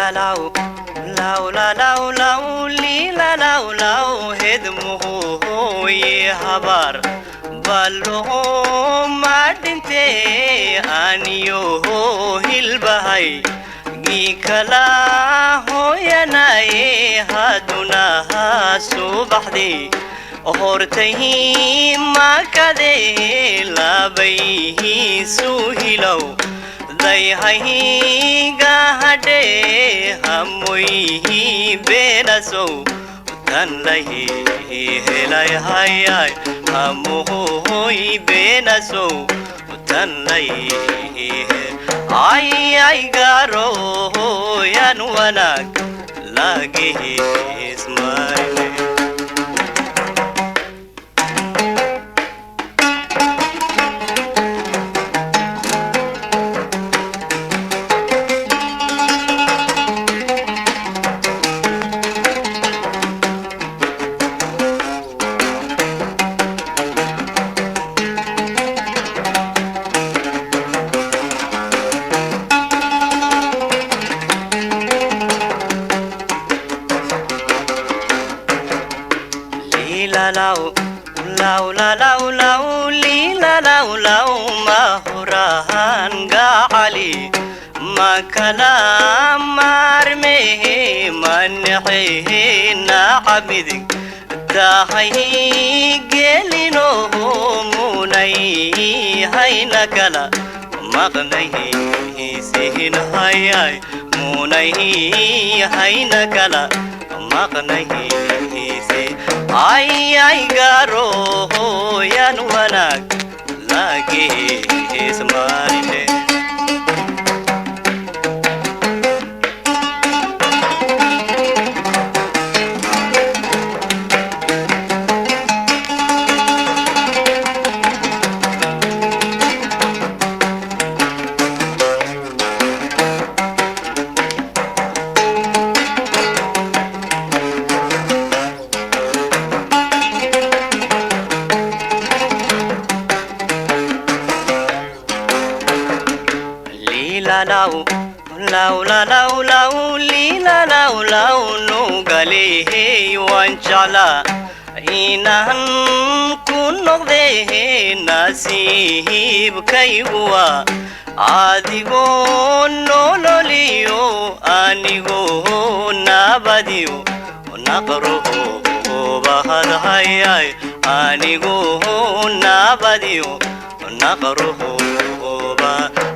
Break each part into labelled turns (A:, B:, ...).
A: ليلا لاو لاو لا لاو لاو ليلا لاو لاو هدمه يهبر بلو ما دنتي أنيو هالبهاي جيكلا هو يناي هادونا صبح دي هورتهي ما كده لا بيه سوهلو ذي هاي قاهدي هموي بينسو تن لهي هلاي هاي هموي بينسو تن لهي ay garo yan wanag lagi smile لاو لاو لا لاو لاو لي لا لاو لاو ما هران قاعلي ما كلام مرميه منحيه نعبدك داهي قلينو مني هاي نكلا مغنيه سهن هاي مني هاي نكلا مغنيه ay garo yan wanag lagi smarine لاو لاو لا لاو لاو لي لا لاو لاو نو غليه وانشالا إنهن كن نقده نصيب كيوا عاديغو نولو ليو آنيغو نابديو نقره بحد هاي آنيغو نابديو نقره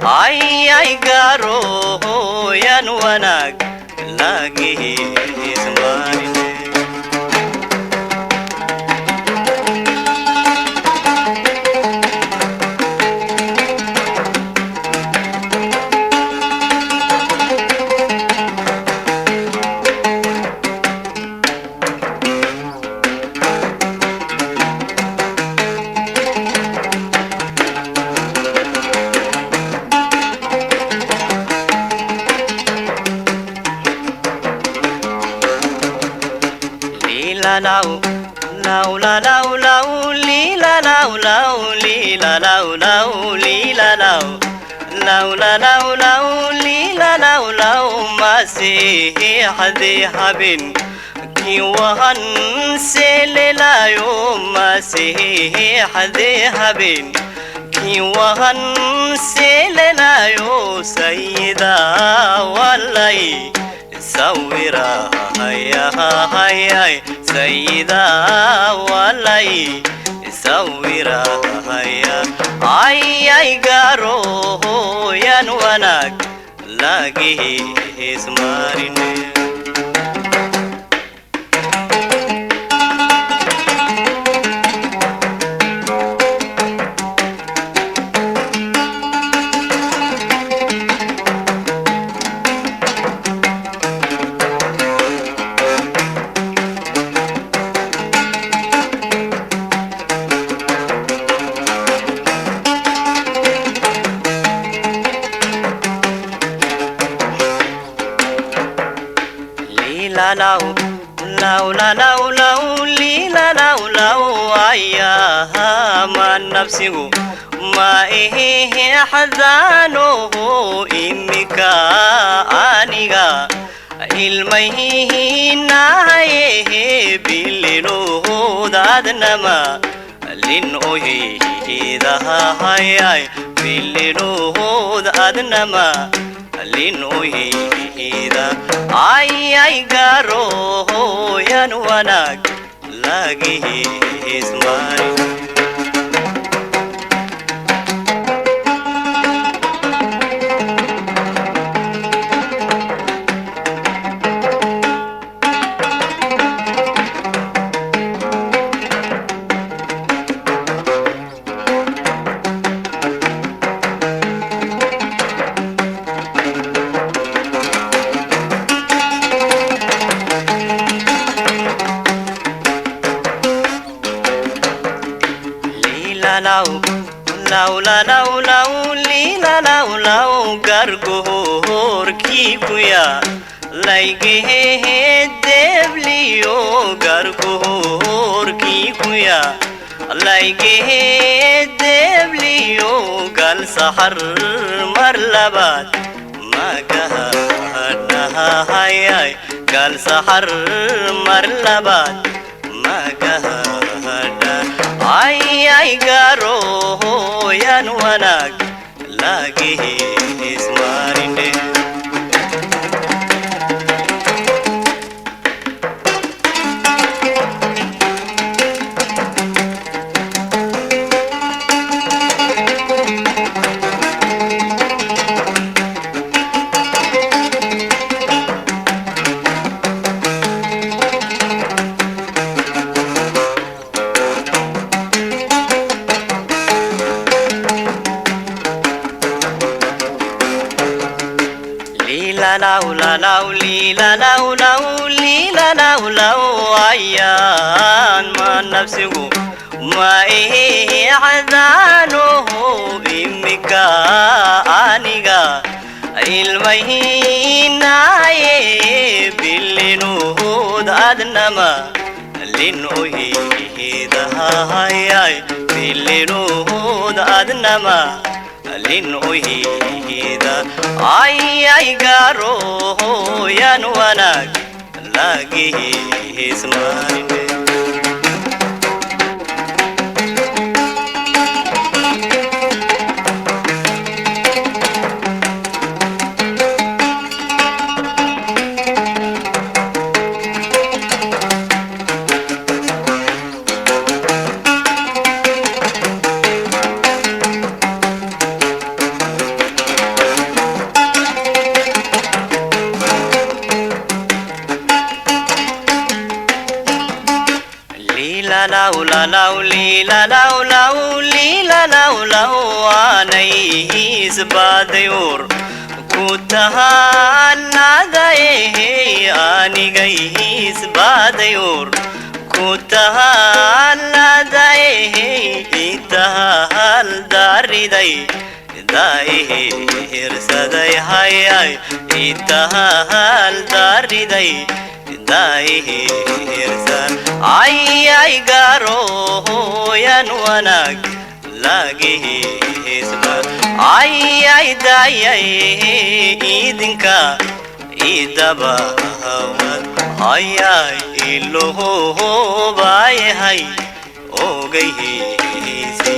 A: ay garo yan wanag lagi smile لاو لاو لا لاو لاو لي لا لاو لاو لي لا لاو لاو لي لا لاو لاو لا لاو لاو لي لا لاو لاو ما سي حدي حبين كي وهن سيل لا يوم ما سي حدي حبين كي وهن سيل لا يو سيدا والله سويرا هيا هيا سيدا والله سويرا هيا ay garo yan wanag lagi smarine لا لاو لاو لا لاو لاو لي لا لاو لاو أيها ما نفسه ما إيه حزانه إمك آنيغا ilmaynaye bilinuudadnama linoyidahayay bilinuudadnama linoyida ayay garoyan wanag lagihismari law gargohorki kuya laygehe debliyo gargohorki kuya laygehe debliyo gal sahar marlabat magahadahayay gal sahar marlabat magahada ayay garoyan wanag lagihismarinde law ayaan ma nafsigu ma ihadanuhu imika aniga ilmaynaye bilinuhud adnama linoyidahayay bilinuhud adnama linoyida ayay garoyan wanag lagihismarinde law anayis badayor kutahanadaye anigayis badayor kutahanadaye itahal dariday daihirsaday hayay itahal dariday daihirsan ayay garoyan wanag lagihismar ayay dayay idinka idabahawad ayay ilohobayhay ogayhisi